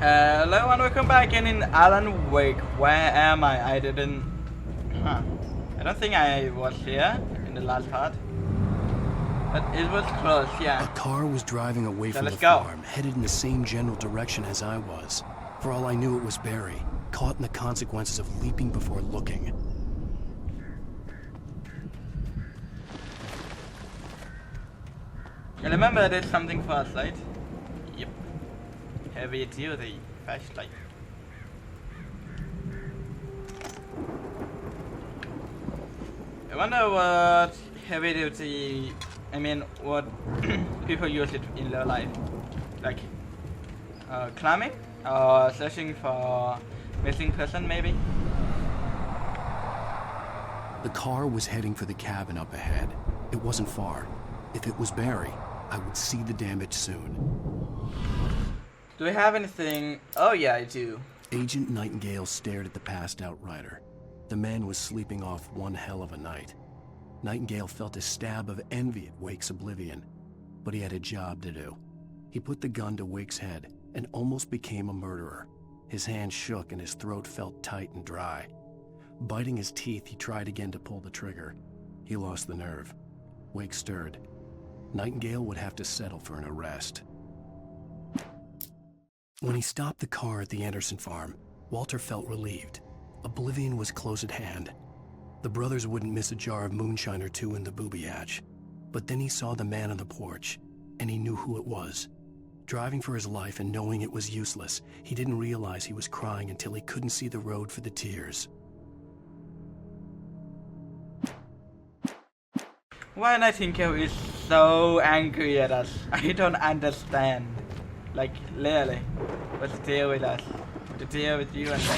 Hello and welcome back again in Alan Wake. Where am I? I didn't... I don't think I was here in the last part. But it was close, yeah. A car was driving away from the farm, headed in the same general direction as I was. For all I knew, it was Barry, caught in the consequences of leaping before looking. I remember there's something for us, right? Yep. Heavy duty flashlight. I wonder what heavy duty, what people use it in their life. Like climbing or searching for missing person maybe? The car was heading for the cabin up ahead. It wasn't far. If it was Barry, I would see the damage soon. Do we have anything? Oh yeah, I do. Agent Nightingale stared at the passed-out rider. The man was sleeping off one hell of a night. Nightingale felt a stab of envy at Wake's oblivion, but he had a job to do. He put the gun to Wake's head and almost became a murderer. His hand shook and his throat felt tight and dry. Biting his teeth, he tried again to pull the trigger. He lost the nerve. Wake stirred. Nightingale would have to settle for an arrest. When he stopped the car at the Anderson farm, Walter felt relieved. Oblivion was close at hand. The brothers wouldn't miss a jar of moonshine or two in the booby hatch. But then he saw the man on the porch, and he knew who it was. Driving for his life and knowing it was useless, he didn't realize he was crying until he couldn't see the road for the tears. Why Nightingale is so angry at us? I don't understand. Like, literally. What's the deal with us? The deal with you and me?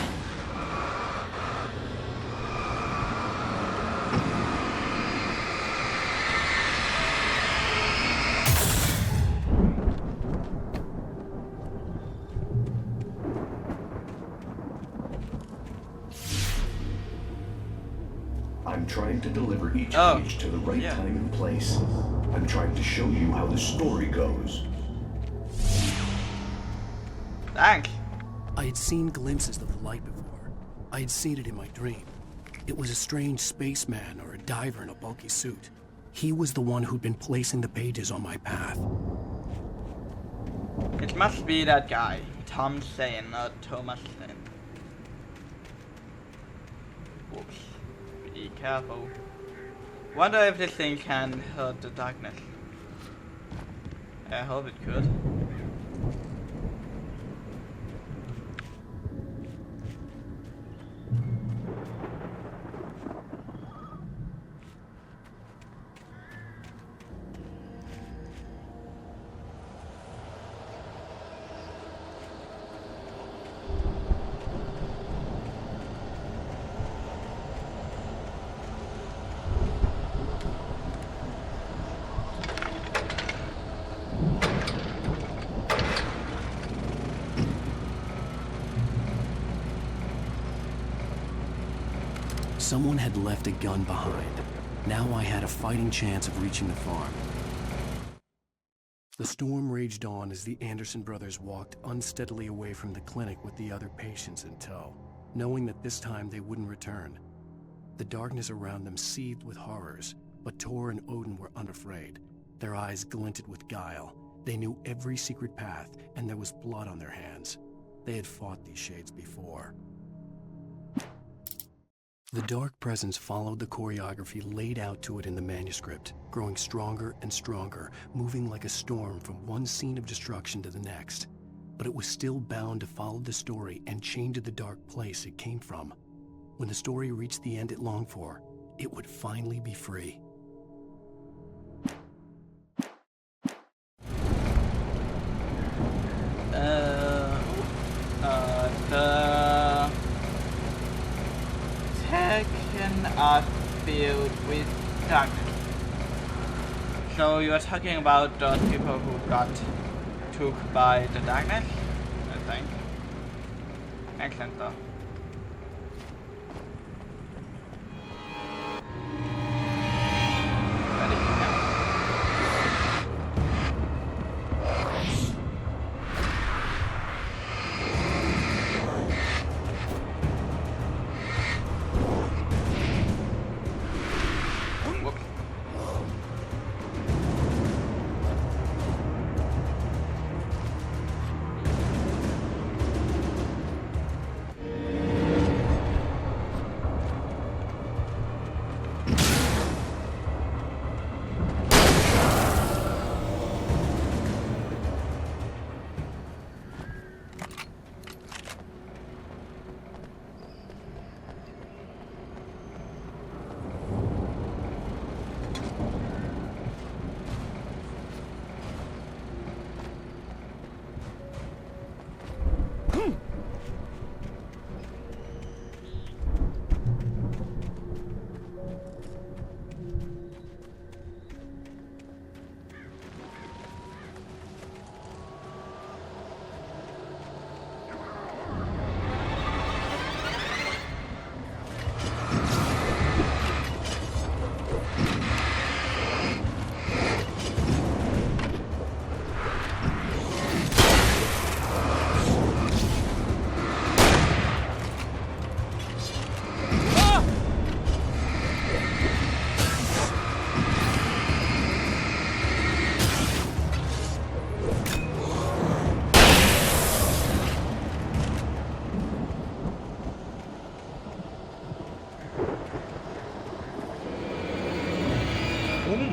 I'm trying to deliver each page to the right time and place. I'm trying to show you how the story goes. Thanks. I had seen glimpses of the light before. I had seen it in my dream. It was a strange spaceman or a diver in a bulky suit. He was the one who'd been placing the pages on my path. It must be that guy, Tom Sane, not Thomas Sane. Whoops. Be careful. Wonder if this thing can hurt the darkness. I hope it could. Someone had left a gun behind. Now I had a fighting chance of reaching the farm. The storm raged on as the Anderson brothers walked unsteadily away from the clinic with the other patients in tow, knowing that this time they wouldn't return. The darkness around them seethed with horrors, but Tor and Odin were unafraid. Their eyes glinted with guile. They knew every secret path, and there was blood on their hands. They had fought these shades before. The dark presence followed the choreography laid out to it in the manuscript, growing stronger and stronger, moving like a storm from one scene of destruction to the next. But it was still bound to follow the story and chain to the dark place it came from. When the story reached the end it longed for, it would finally be free. The Tekken are filled with darkness. So you are talking about those people who got took by the darkness, I think. Makes sense though.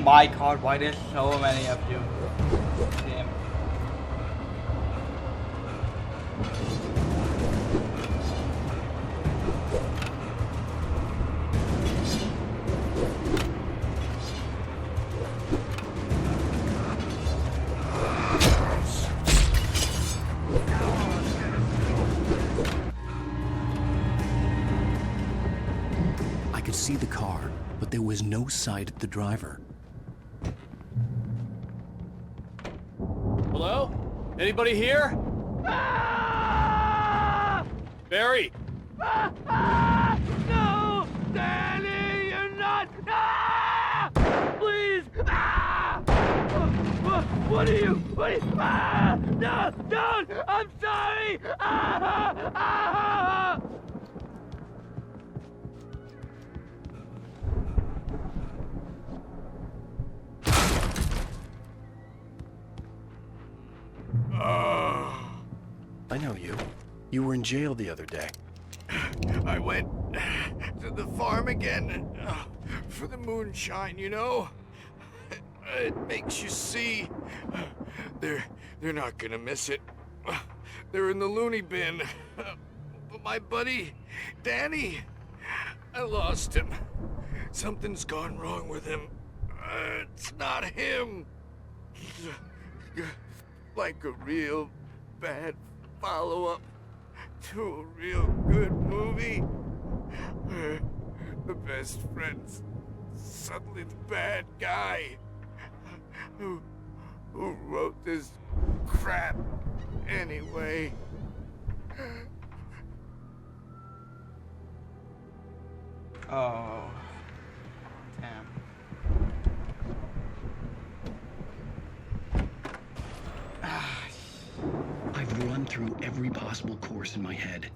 my god, why there's so many of you? Damn. I could see the car, but there was no sight of the driver. Hello? Anybody here? Ah! Barry! No! Danny, you're not! Ah! Please! Ah! What are you? What are you? Ah! No! Don't! I'm sorry! Ah! Ah! I know you. You were in jail the other day. I went to the farm again for the moonshine, you know? It makes you see. They're not gonna miss it. They're in the loony bin. But my buddy, Danny, I lost him. Something's gone wrong with him. It's not him. Like a real bad follow-up to a real good movie where the best friend's suddenly the bad guy who wrote this crap anyway. Oh. Damn. I've run through every possible course in my head.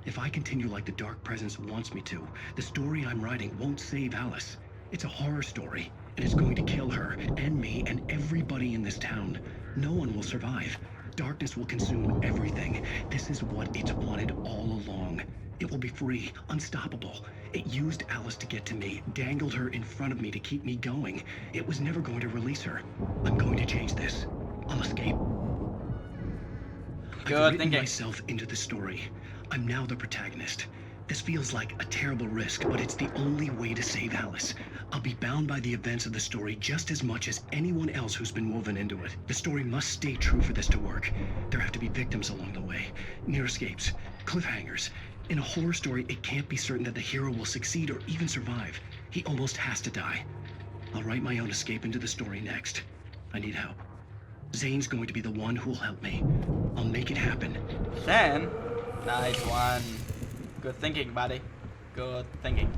If I continue like the Dark Presence wants me to, the story I'm writing won't save Alice. It's a horror story, and it's going to kill her, and me, and everybody in this town. No one will survive. Darkness will consume everything. This is what it's wanted all along. It will be free, unstoppable. It used Alice to get to me, dangled her in front of me to keep me going. It was never going to release her. I'm going to change this. I'll escape. I've written thinking. myself into the story. I'm now the protagonist. This feels like a terrible risk, but it's the only way to save Alice. I'll be bound by the events of the story just as much as anyone else who's been woven into it. The story must stay true for this to work. There have to be victims along the way, near escapes, cliffhangers. In a horror story, it can't be certain that the hero will succeed or even survive. He almost has to die. I'll write my own escape into the story next. I need help. Zane's going to be the one who'll help me. I'll make it happen. Zane? Nice one. Good thinking, buddy. Good thinking.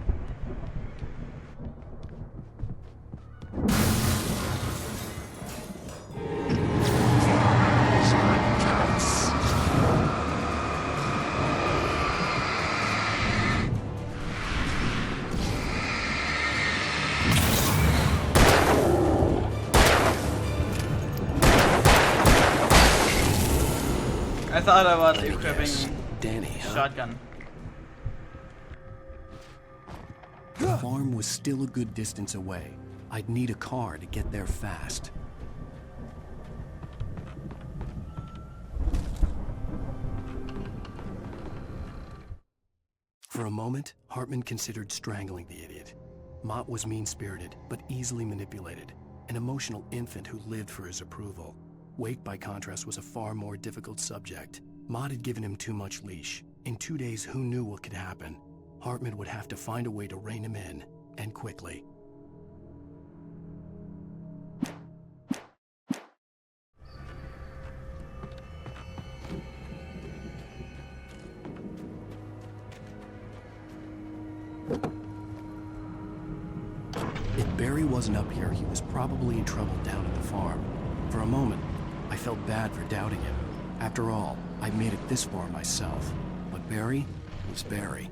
I thought I was equipping Danny, huh? shotgun. The farm was still a good distance away. I'd need a car to get there fast. For a moment, Hartman considered strangling the idiot. Mott was mean-spirited, but easily manipulated. An emotional infant who lived for his approval. Wake, by contrast, was a far more difficult subject. Mott had given him too much leash. In 2 days, who knew what could happen? Hartman would have to find a way to rein him in, and quickly. If Barry wasn't up here, he was probably in trouble down at the farm. For a moment, I felt bad for doubting him. After all, I made it this far myself. But Barry was Barry.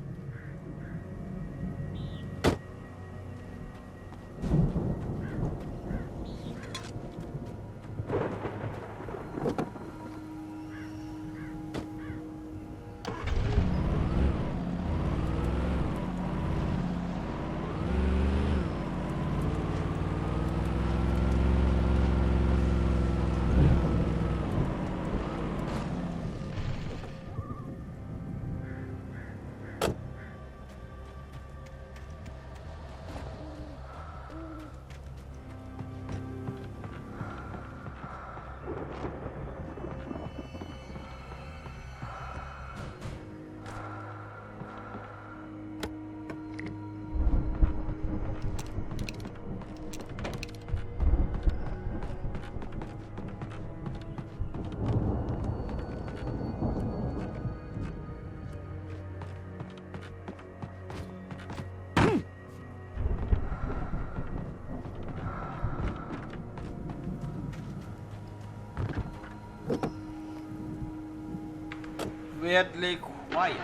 weirdly quiet.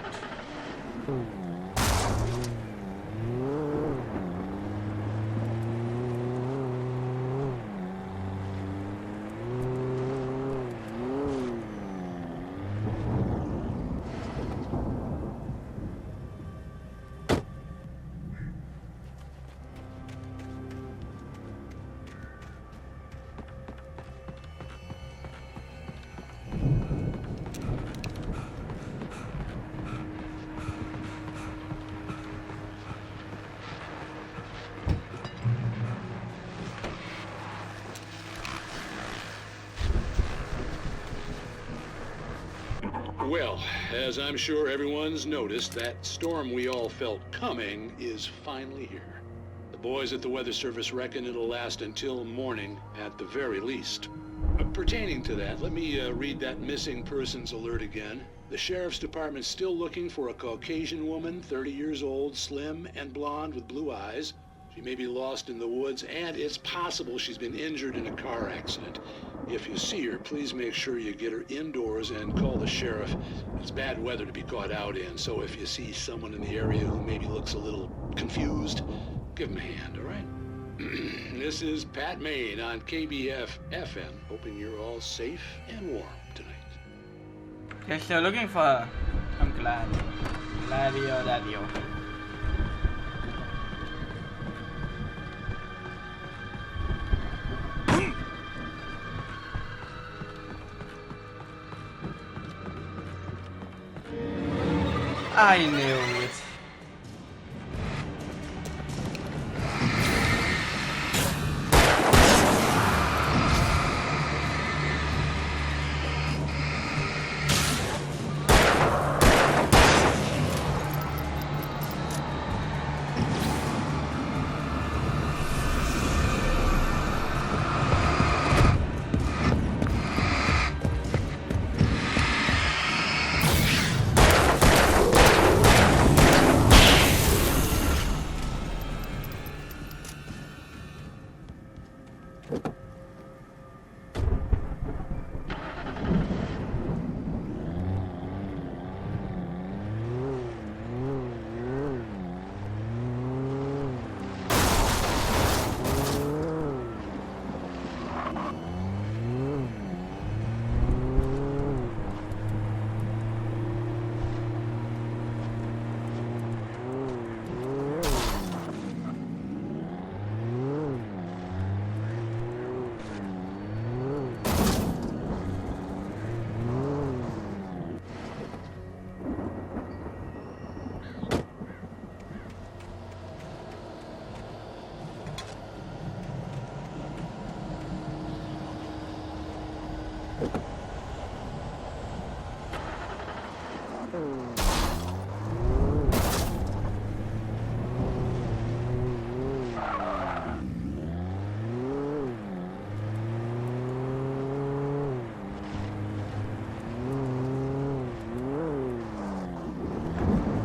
Well, as I'm sure everyone's noticed, that storm we all felt coming is finally here. The boys at the Weather Service reckon it'll last until morning at the very least. Pertaining to that, let me read that missing persons alert again. The Sheriff's Department's still looking for a Caucasian woman, 30 years old, slim and blonde with blue eyes. She may be lost in the woods, and it's possible she's been injured in a car accident. If you see her, please make sure you get her indoors and call the sheriff. It's bad weather to be caught out in, so if you see someone in the area who maybe looks a little confused, give him a hand, all right? This is Pat Maine on KBF FM, hoping you're all safe and warm tonight. Okay, so looking for her. I'm glad. Gladio Dadio. I knew it.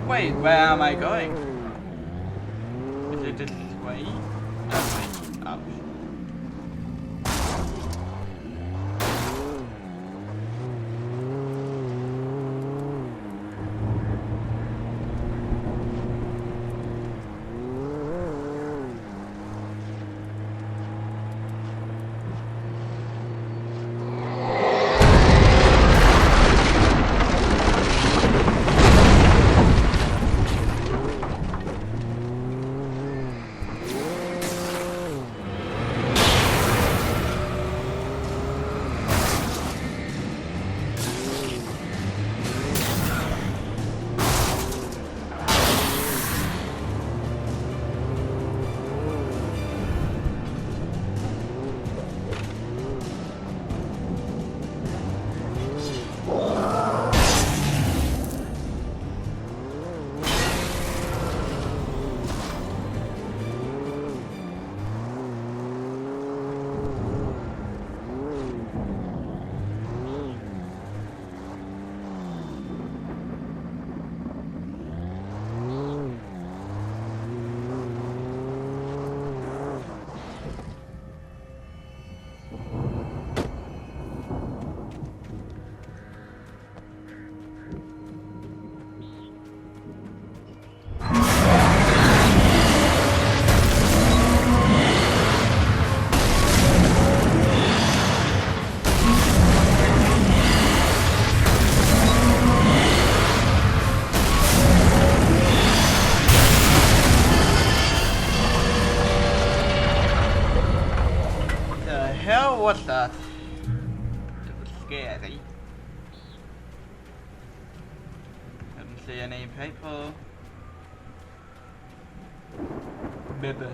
Wait, where am I going? Is it this way? That way. Ouch. was that? That was scary. I don't see any people. Baby.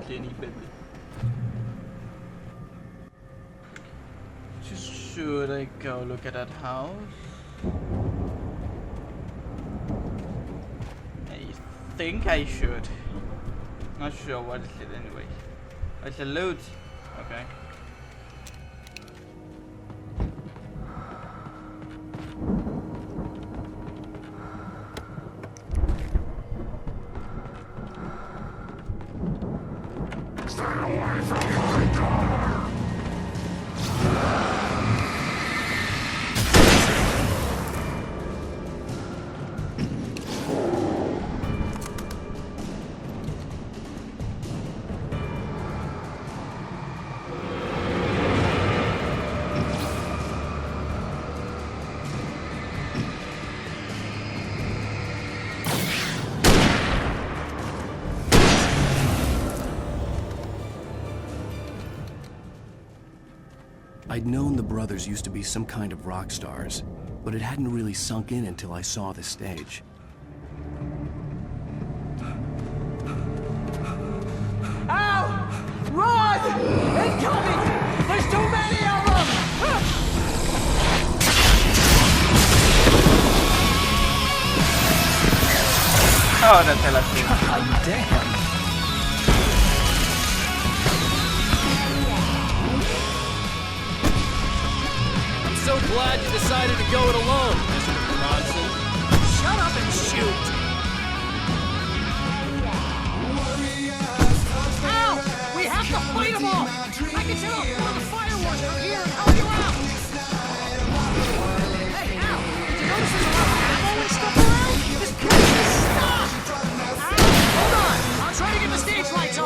See any baby. Should I go look at that house? I think I should. Not sure what is it anyway. It's a loot. Okay. I'd known the brothers used to be some kind of rock stars, but it hadn't really sunk in until I saw the stage. Ow! Run! Incoming! There's too many of them! Oh, that's hella cool. God damn! So glad you decided to go it alone, Mr. Bronson. Shut up and shoot! Ow! We have to fight them all! I can set off one of the fireworks from here and help you out! Hey, Al! Did you notice there's a lot of ammo and stuff around? This place is stopped! Hold on! I'll try to get the stage lights on!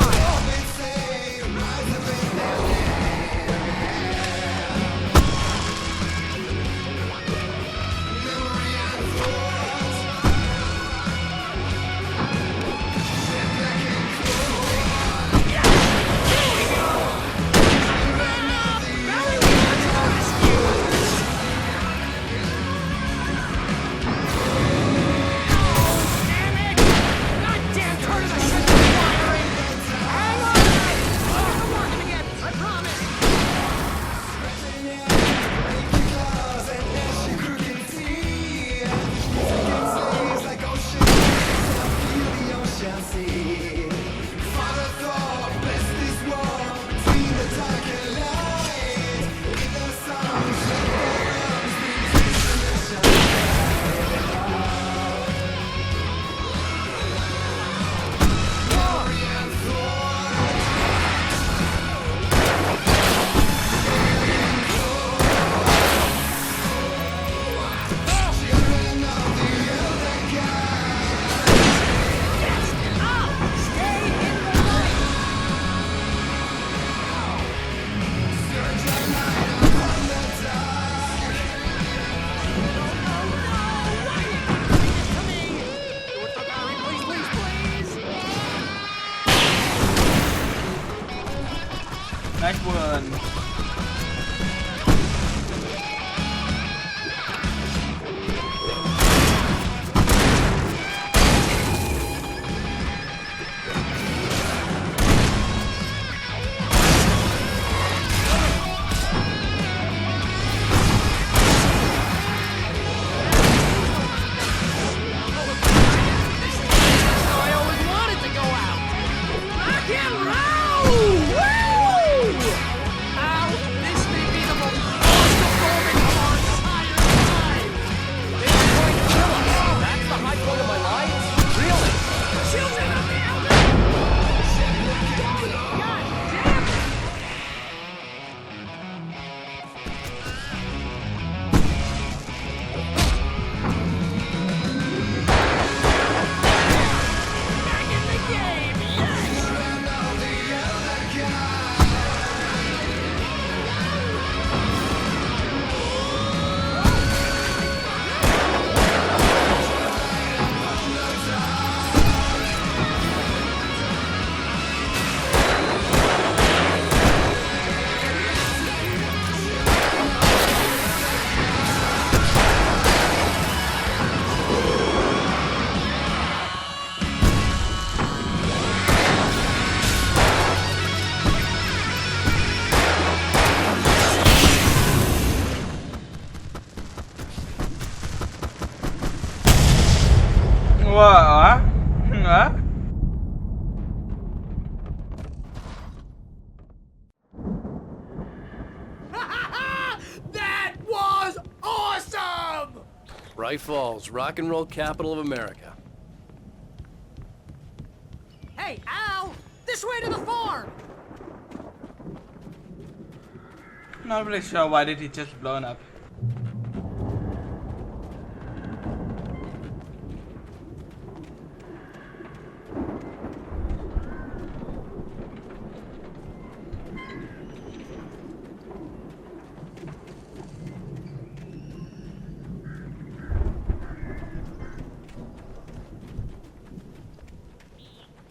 Nice one. Rock and roll! Woo! What? Huh? That was awesome! Bright Falls, rock and roll capital of America. Hey, Al! This way to the farm! Not really sure why did he just blown up.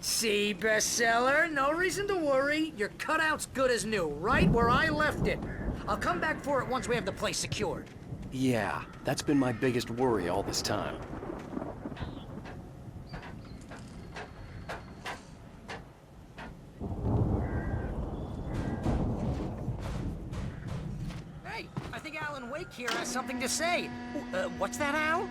See, bestseller, no reason to worry. Your cutout's good as new, right where I left it. I'll come back for it once we have the place secured. Yeah, that's been my biggest worry all this time. Hey, I think Alan Wake here has something to say. What's that, Al?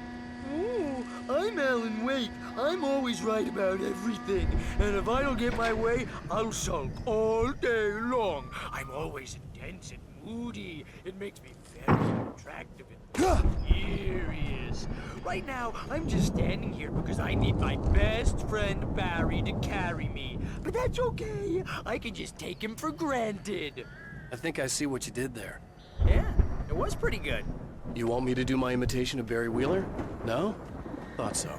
Ooh, I'm Alan Wake. I'm always right about everything. And if I don't get my way, I'll sulk all day long. I'm always intense and moody. It makes me very attractive and furious. Right now, I'm just standing here because I need my best friend Barry to carry me. But that's okay. I can just take him for granted. I think I see what you did there. Yeah, it was pretty good. You want me to do my imitation of Barry Wheeler? No? Thought so.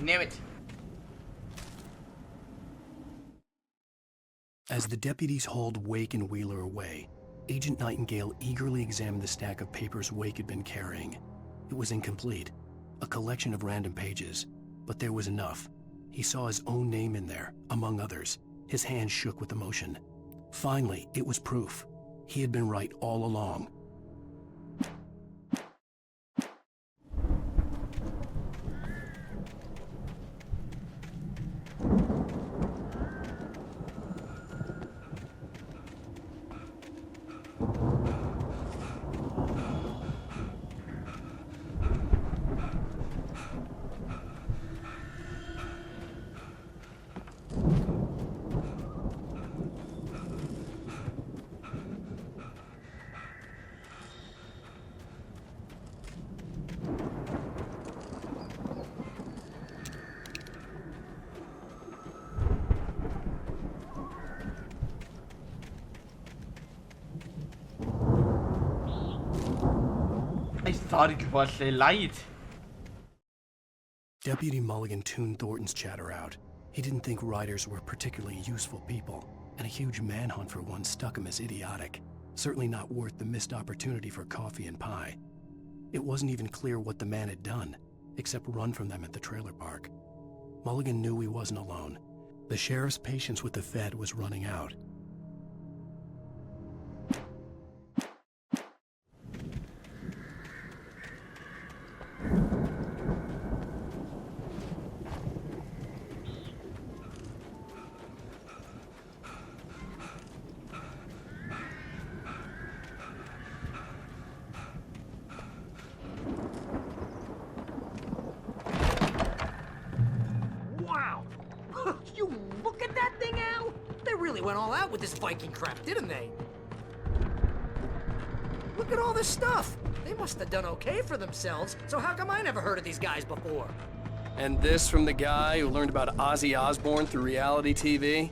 Knew it. As the deputies hauled Wake and Wheeler away, Agent Nightingale eagerly examined the stack of papers Wake had been carrying. It was incomplete, a collection of random pages, but there was enough. He saw his own name in there, among others. His hands shook with emotion. Finally, it was proof. He had been right all along. I thought it was a light. Deputy Mulligan tuned Thornton's chatter out. He didn't think riders were particularly useful people, and a huge manhunt for one struck him as idiotic. Certainly not worth the missed opportunity for coffee and pie. It wasn't even clear what the man had done, except run from them at the trailer park. Mulligan knew he wasn't alone. The sheriff's patience with the Fed was running out. Wow! You look at that thing, Al? They really went all out with this Viking crap, didn't they? Look at all this stuff. They must have done okay for themselves, so how come I never heard of these guys before? And this from the guy who learned about Ozzy Osbourne through reality TV?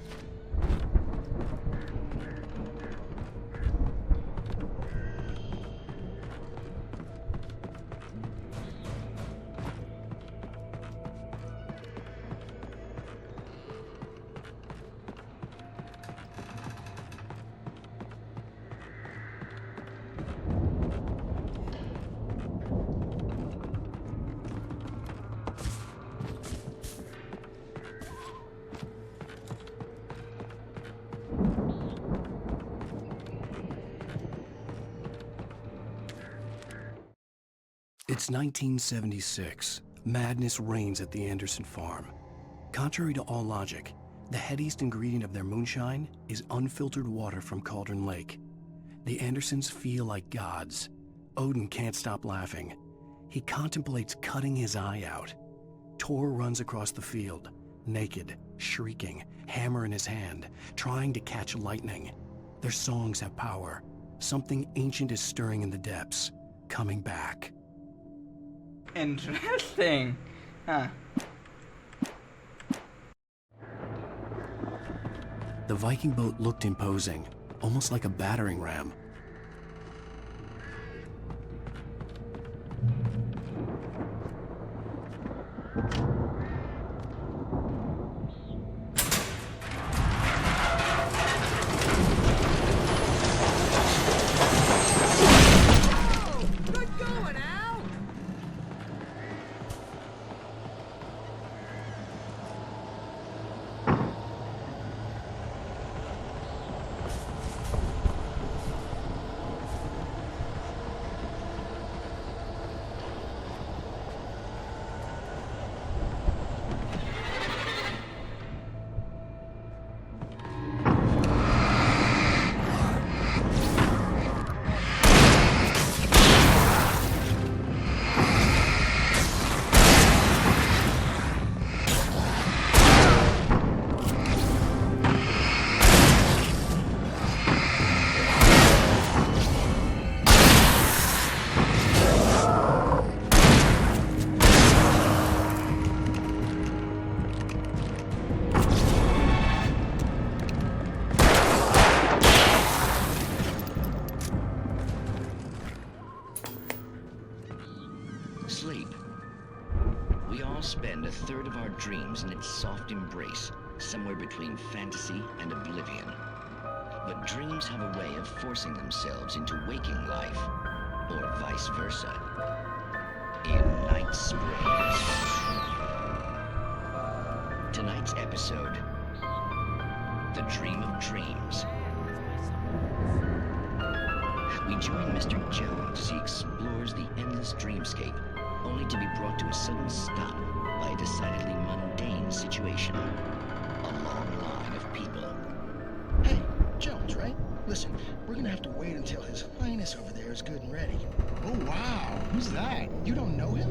It's 1976. Madness reigns at the Anderson farm. Contrary to all logic, the headiest ingredient of their moonshine is unfiltered water from Cauldron Lake. The Andersons feel like gods. Odin can't stop laughing. He contemplates cutting his eye out. Tor runs across the field, naked, shrieking, hammer in his hand, trying to catch lightning. Their songs have power. Something ancient is stirring in the depths, coming back. Interesting. Huh. The Viking boat looked imposing, almost like a battering ram. Good going, Al! Sleep. We all spend a third of our dreams in its soft embrace, somewhere between fantasy and oblivion. But dreams have a way of forcing themselves into waking life, or vice versa. In Night Springs. Tonight's episode, The Dream of Dreams. We join Mr. Jones as he explores the endless dreamscape, only to be brought to a sudden stop by a decidedly mundane situation. A long line of people. Hey, Jones, right? Listen, we're gonna have to wait until His Highness over there is good and ready. Oh, wow. Who's that? You don't know him?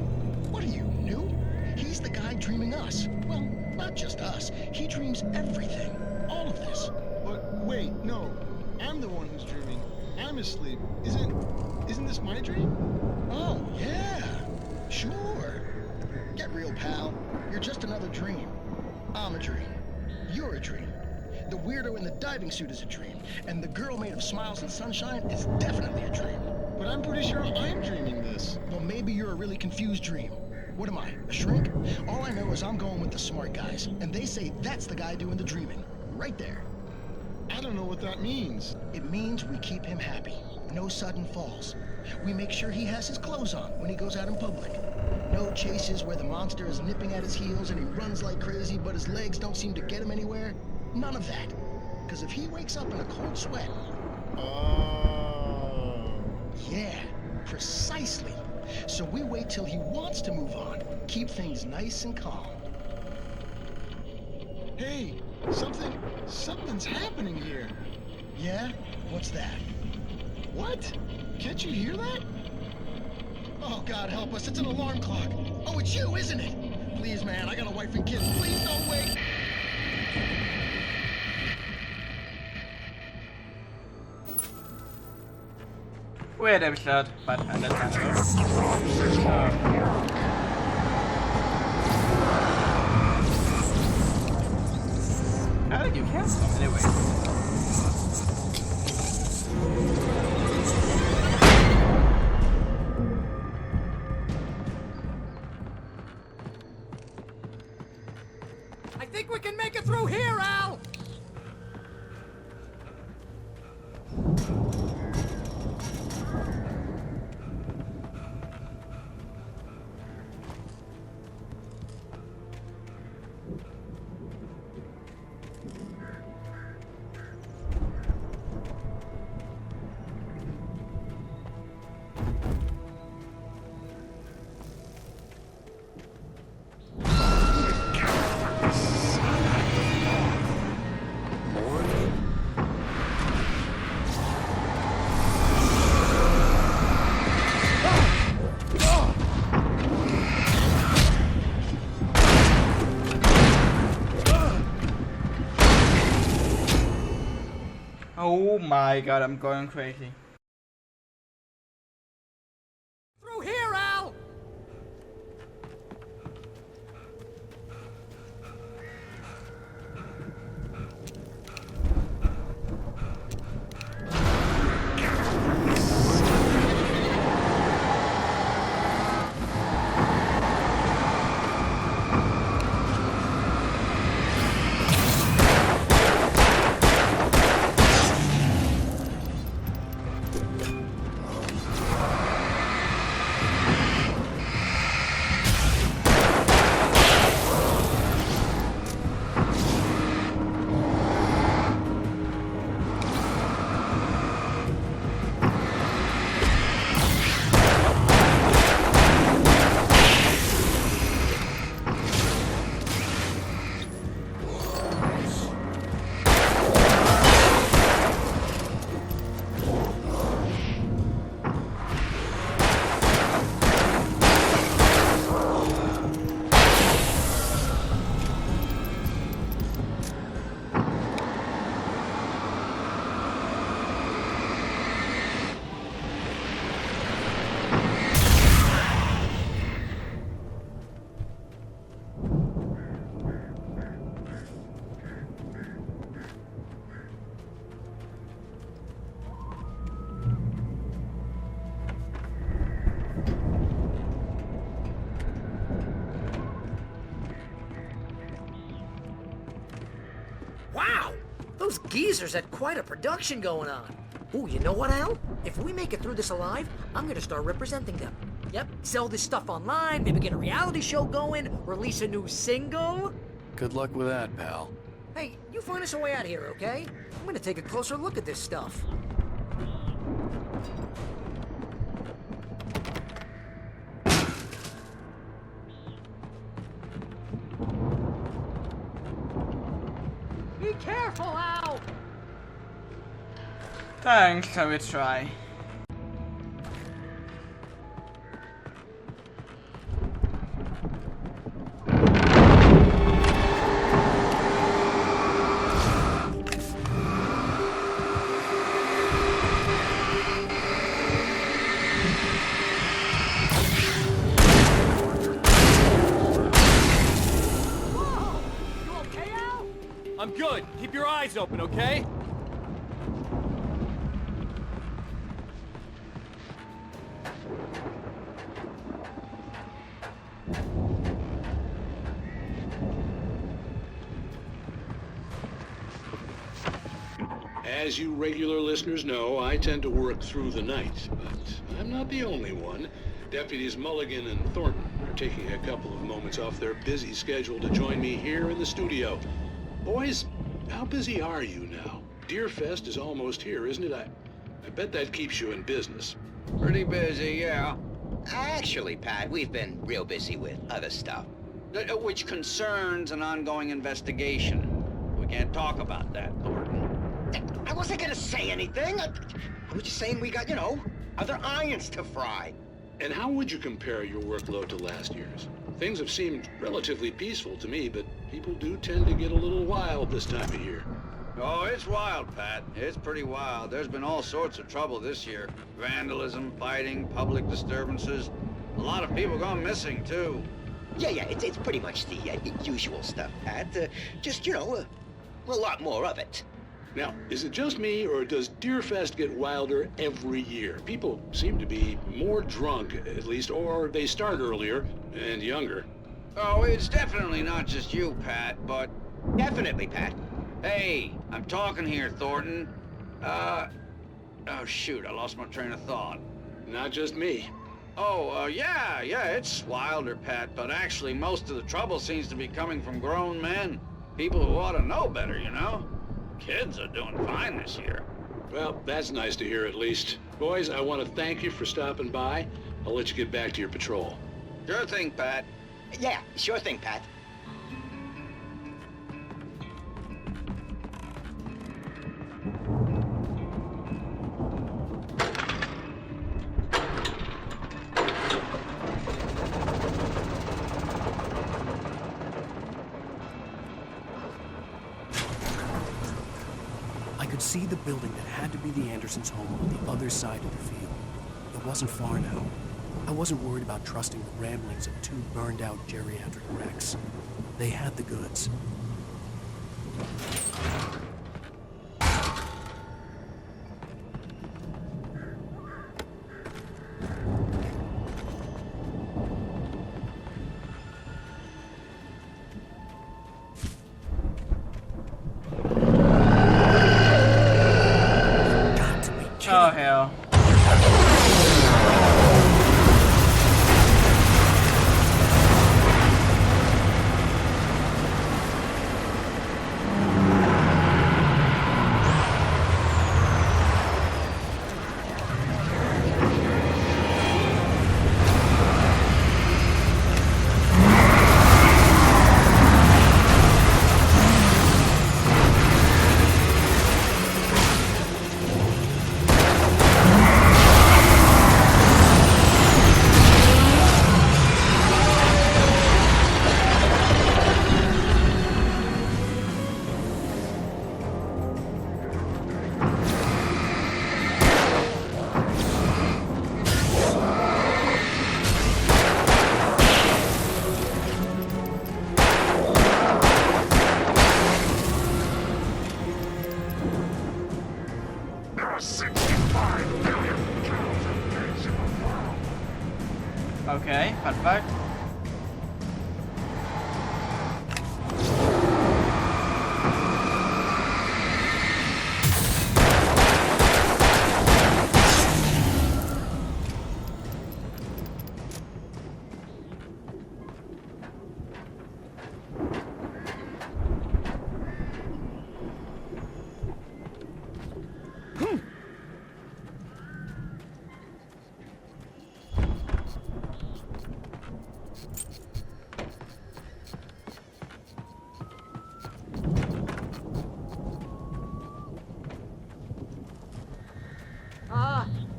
What are you, new? He's the guy dreaming us. Well, not just us. He dreams everything. All of this. But wait, no. I'm the one who's dreaming. I'm asleep. Isn't this my dream? Oh, yeah. Sure. Get real, pal. You're just another dream. I'm a dream. You're a dream. The weirdo in the diving suit is a dream. And the girl made of smiles and sunshine is definitely a dream. But I'm pretty sure I'm dreaming this. Well, maybe you're a really confused dream. What am I, a shrink? All I know is I'm going with the smart guys. And they say that's the guy doing the dreaming. Right there. I don't know what that means. It means we keep him happy. No sudden falls. We make sure he has his clothes on when he goes out in public. No chases where the monster is nipping at his heels and he runs like crazy, but his legs don't seem to get him anywhere. None of that. Because if he wakes up in a cold sweat... Oh. Yeah, precisely. So we wait till he wants to move on. Keep things nice and calm. Hey, something's happening here. Yeah? What's that? What? Can't you hear that? Oh, God help us, it's an alarm clock. Oh, it's you, isn't it? Please, man, I got a wife and kids. Please don't wait. Weird episode, but understandable. How did you cancel them anyway? I think we can make it through here, Al! Oh my god, I'm going crazy. Through here, Al! Wow! Those geezers had quite a production going on. Ooh, you know what, Al? If we make it through this alive, I'm gonna start representing them. Yep, sell this stuff online, maybe get a reality show going, release a new single. Good luck with that, pal. Hey, you find us a way out here, okay? I'm gonna take a closer look at this stuff. Be careful, Al! Thanks, I will try. I'm good. Keep your eyes open, okay? As you regular listeners know, I tend to work through the night, but I'm not the only one. Deputies Mulligan and Thornton are taking a couple of moments off their busy schedule to join me here in the studio. Boys, how busy are you now? Deerfest is almost here, isn't it? I bet that keeps you in business. Pretty busy, yeah. Actually, Pat, we've been real busy with other stuff, which concerns an ongoing investigation. We can't talk about that, Thornton. I wasn't gonna say anything. I was just saying we got, you know, other irons to fry. And how would you compare your workload to last year's? Things have seemed relatively peaceful to me, but people do tend to get a little wild this time of year. Oh, it's wild, Pat. It's pretty wild. There's been all sorts of trouble this year. Vandalism, fighting, public disturbances. A lot of people gone missing, too. Yeah, it's pretty much the usual stuff, Pat. Just, you know, a lot more of it. Now, is it just me, or does Deerfest get wilder every year? People seem to be more drunk, at least, or they start earlier and younger. Oh, it's definitely not just you, Pat, but... Definitely, Pat. Hey, I'm talking here, Thornton. Oh, shoot, I lost my train of thought. Not just me. Oh, yeah, it's wilder, Pat, but actually most of the trouble seems to be coming from grown men. People who ought to know better, you know? Kids are doing fine this year. Well, that's nice to hear at least. Boys, I want to thank you for stopping by. I'll let you get back to your patrol. Sure thing, Pat. Yeah, sure thing, Pat. see the building that had to be the Andersons' home on the other side of the field. It wasn't far now. I wasn't worried about trusting the ramblings of two burned-out geriatric wrecks. They had the goods. Oh, hell. Okay, fun fact.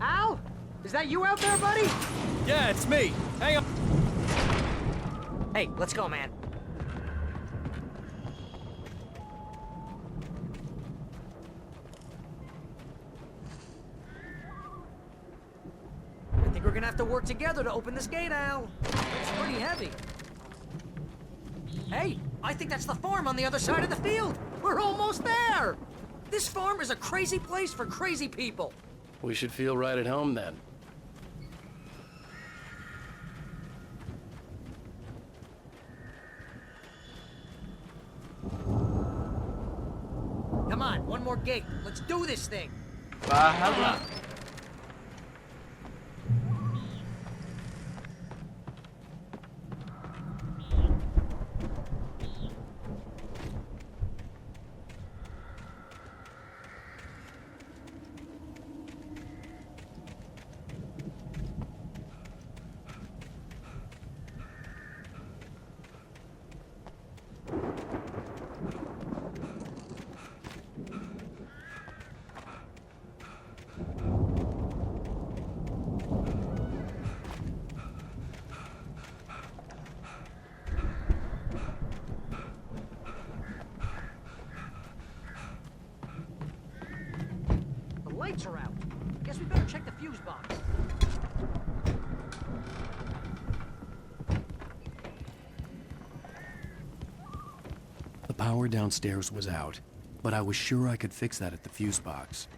Al? Is that you out there, buddy? Yeah, it's me. Hang on. Hey, let's go, man. I think we're gonna have to work together to open this gate, Al. It's pretty heavy. Hey, I think that's the farm on the other side of the field. We're almost there. This farm is a crazy place for crazy people. We should feel right at home then. Come on, one more gate. Let's do this thing. Bahala. The lights are out. Guess we better check the fuse box. The power downstairs was out, but I was sure I could fix that at the fuse box.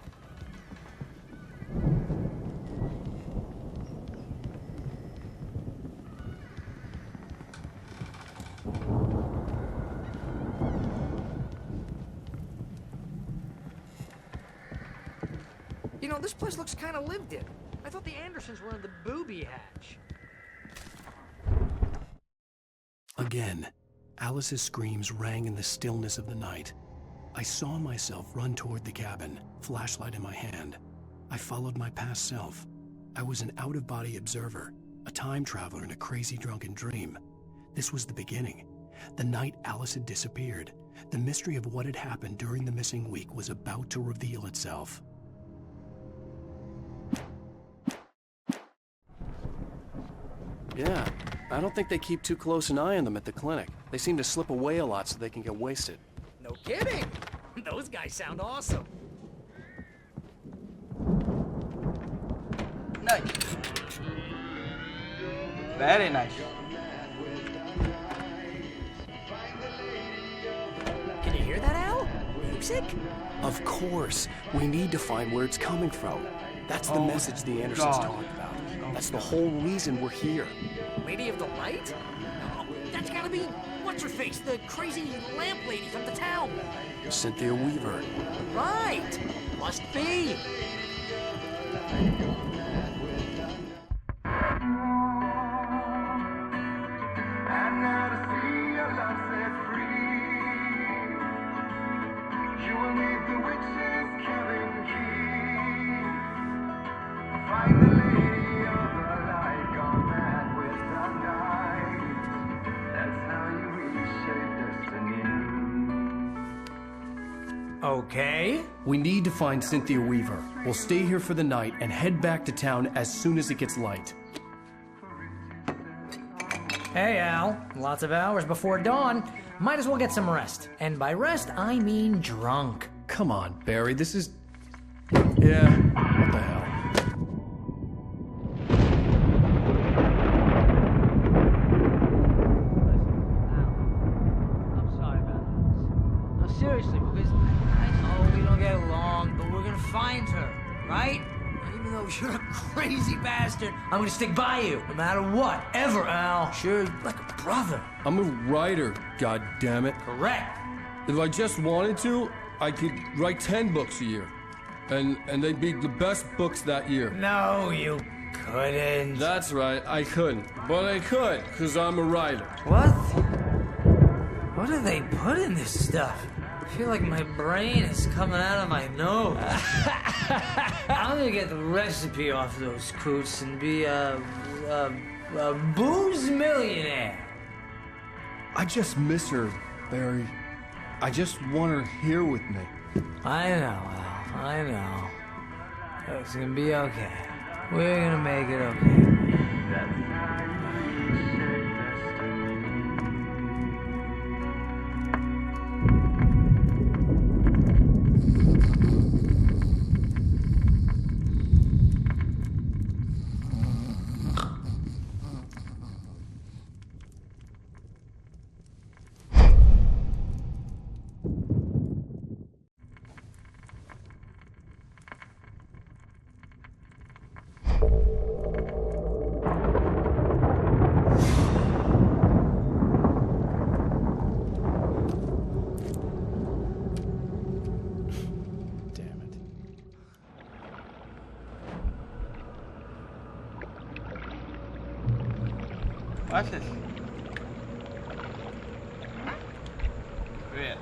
You know, this place looks kind of lived in. I thought the Andersons were in the booby hatch. Again, Alice's screams rang in the stillness of the night. I saw myself run toward the cabin, flashlight in my hand. I followed my past self. I was an out-of-body observer, a time traveler in a crazy drunken dream. This was the beginning. The night Alice had disappeared. The mystery of what had happened during the missing week was about to reveal itself. Yeah, I don't think they keep too close an eye on them at the clinic. They seem to slip away a lot so they can get wasted. No kidding! Those guys sound awesome. Nice. Very nice. Can you hear that, Al? Music? Of course. We need to find where it's coming from. That's the message the Andersons talked about. That's the whole reason we're here. Lady of the Light? Oh, that's gotta be what's-her-face, the crazy lamp lady from the town. Cynthia Weaver. Right. Must be. Okay. We need to find Cynthia Weaver. We'll stay here for the night and head back to town as soon as it gets light. Hey, Al. Lots of hours before dawn. Might as well get some rest. And by rest, I mean drunk. Come on, Barry, this is... Yeah, what the hell? I'm sorry about this. No, seriously, because I know we don't get along, but we're gonna find her, right? Even though you're a crazy bastard, I'm gonna stick by you, no matter what, ever, Al. Sure, like a brother. I'm a writer, goddammit. Correct. If I just wanted to, I could write 10 books a year. And they'd be the best books that year. No, you couldn't. That's right, I couldn't. But I could, because I'm a writer. What? What do they put in this stuff? I feel like my brain is coming out of my nose. I'm gonna get the recipe off those coots and be a booze millionaire. I just miss her, Barry. I just want her here with me. I know, Al. I know. It's gonna be okay. We're gonna make it okay. What's this? Weird.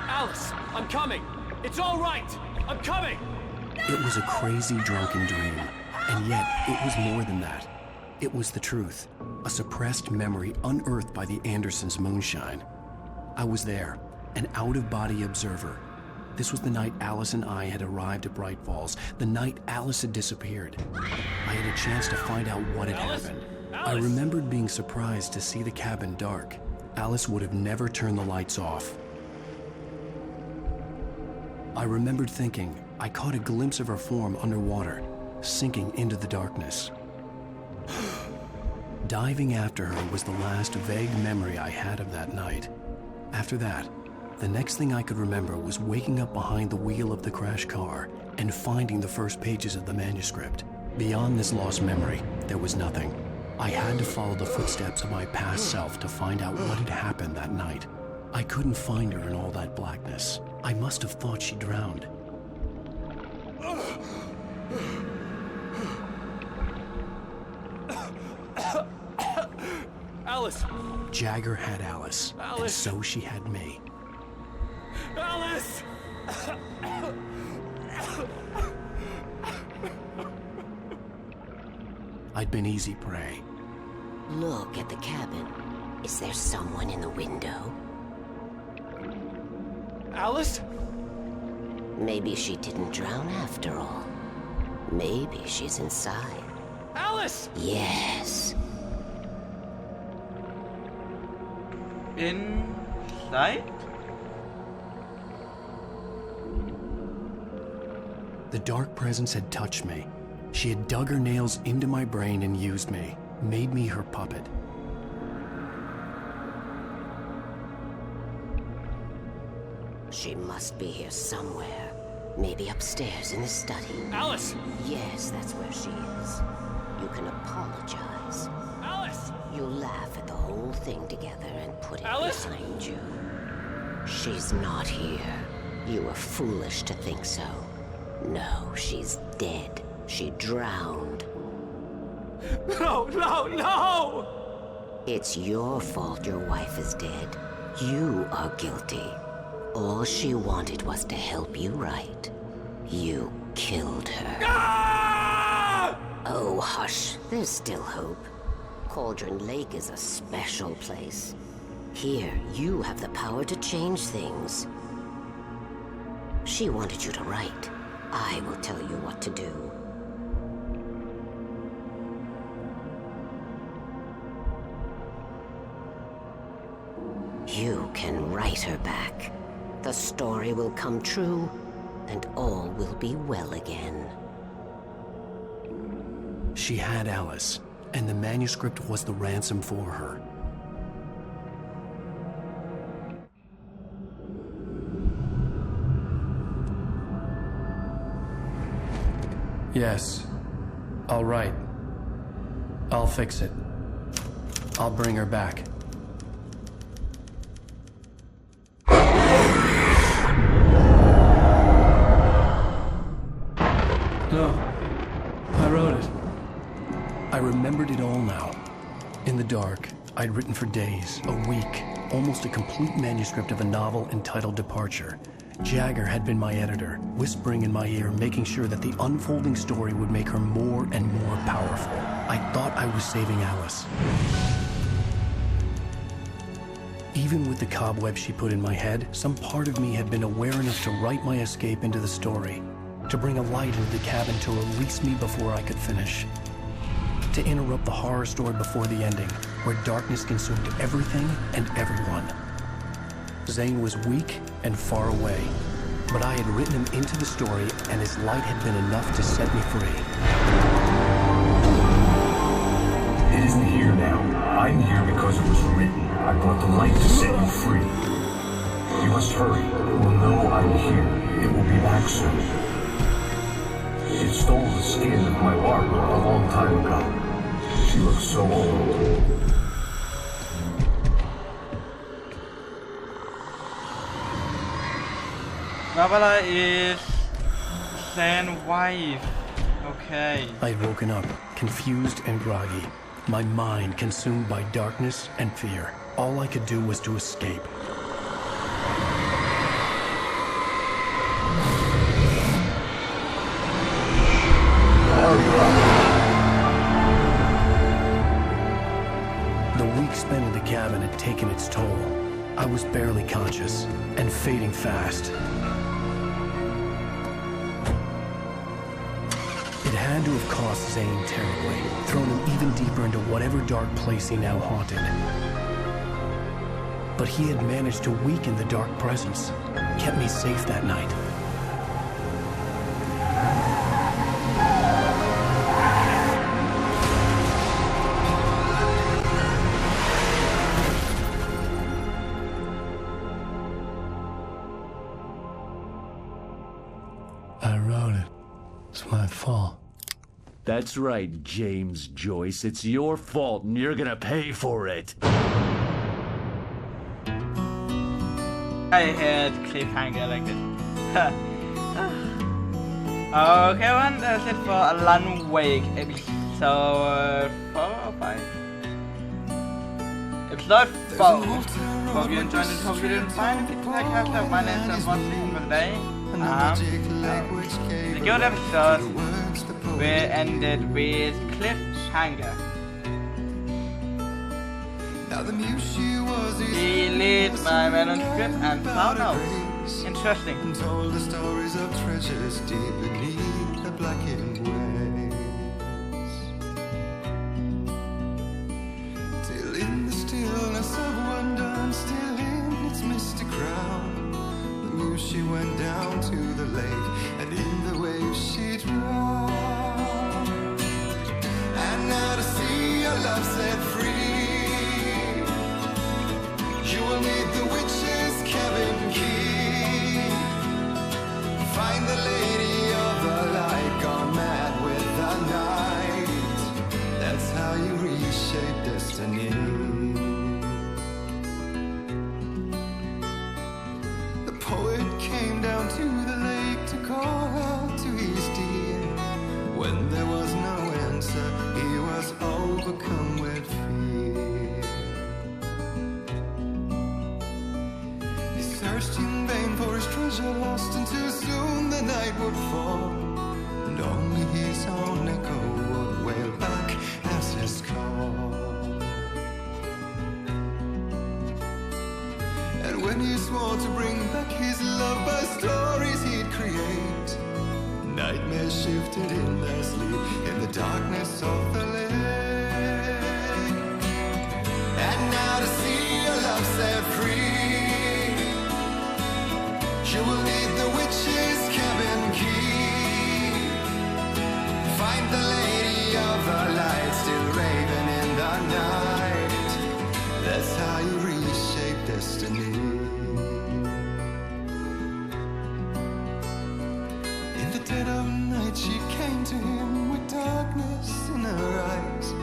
Alice, I'm coming. It's all right. I'm coming. It was a crazy, drunken dream. And yet, it was more than that. It was the truth. A suppressed memory unearthed by the Andersons' moonshine. I was there, an out-of-body observer. This was the night Alice and I had arrived at Bright Falls, the night Alice had disappeared. I had a chance to find out what had happened. I remembered being surprised to see the cabin dark. Alice would have never turned the lights off. I remembered thinking I caught a glimpse of her form underwater, sinking into the darkness. Diving after her was the last vague memory I had of that night. After that, the next thing I could remember was waking up behind the wheel of the crashed car and finding the first pages of the manuscript. Beyond this lost memory, there was nothing. I had to follow the footsteps of my past self to find out what had happened that night. I couldn't find her in all that blackness. I must have thought she drowned. Alice! Jagger had Alice, and so she had me. Alice! I'd been easy prey. Look at the cabin. Is there someone in the window? Alice? Maybe she didn't drown after all. Maybe she's inside. Alice! Yes. Inside? The dark presence had touched me. She had dug her nails into my brain and used me, made me her puppet. She must be here somewhere. Maybe upstairs in the study. Alice! Yes, that's where she is. You can apologize. Alice! You'll laugh at the whole thing together and put it Alice? behind you. She's not here. You were foolish to think so. No, she's dead. She drowned. No, no, no! It's your fault your wife is dead. You are guilty. All she wanted was to help you right. You killed her. Ah! Oh, hush. There's still hope. Cauldron Lake is a special place. Here, you have the power to change things. She wanted you to write. I will tell you what to do. You can write her back. The story will come true, and all will be well again. She had Alice, and the manuscript was the ransom for her. Yes. All right. I'll fix it. I'll bring her back. No. I wrote it. I remembered it all now. In the dark, I'd written for days, a week, almost a complete manuscript of a novel entitled Departure. Jagger had been my editor, whispering in my ear, making sure that the unfolding story would make her more and more powerful. I thought I was saving Alice. Even with the cobweb she put in my head, some part of me had been aware enough to write my escape into the story, to bring a light into the cabin to release me before I could finish, to interrupt the horror story before the ending, where darkness consumed everything and everyone. Zane was weak and far away, but I had written him into the story, and his light had been enough to set me free. It isn't here now. I'm here because it was written. I brought the light to set you free. You must hurry. You will know I'm here. It will be back soon. It stole the skin of my Barbara a long time ago. She looks so old. Barbara is Zane's wife. Okay. I'd woken up, confused and groggy, my mind consumed by darkness and fear. All I could do was to escape. The week spent in the cabin had taken its toll. I was barely conscious, and fading fast. It had to have cost Zane terribly, thrown him even deeper into whatever dark place he now haunted. But he had managed to weaken the dark presence, kept me safe that night. I wrote it. It's my fault. That's right, James Joyce. It's your fault, and you're gonna pay for it. I hate cliffhanger like this. Okay, one, that's it for Alan Wake episode 4 or 5. Episode 4. Hope you enjoyed it, hope you didn't find it. Like after my name is watching today. The good episode we ended with cliffhanger. Delete my manuscript and found out. Interesting. Told the stories of treasures deep beneath the blackened waves. Till in the stillness of wonder and still in its misty crown, the muse she went down to the lake, and in the waves she drowned. And now to see your love set free, you will need the witch's cabin key. Find the lady of the light, gone mad with the night. That's how you reshape destiny. The poet came down to the lake to call out to his dear. When there was no answer, he was overcome with fear. He searched in vain for his treasure lost, and too soon the night would fall, and only his own echo would wail back as his call. And when he swore to bring back his love by stories he'd create, nightmares shifted in their sleep in the darkness of the lake. And now to see your love set free, you will need the witch's cabin key. Find the lady of the light, still raving in the night. That's how you reshape destiny. In the dead of night she came to him with darkness in her eyes.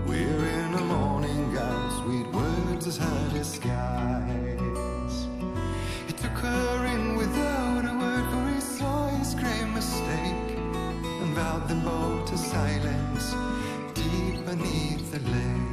We're in a morning gown, sweet words as her disguise. He took her in without a word, for he saw his grave mistake, and vowed them both to silence deep beneath the lake.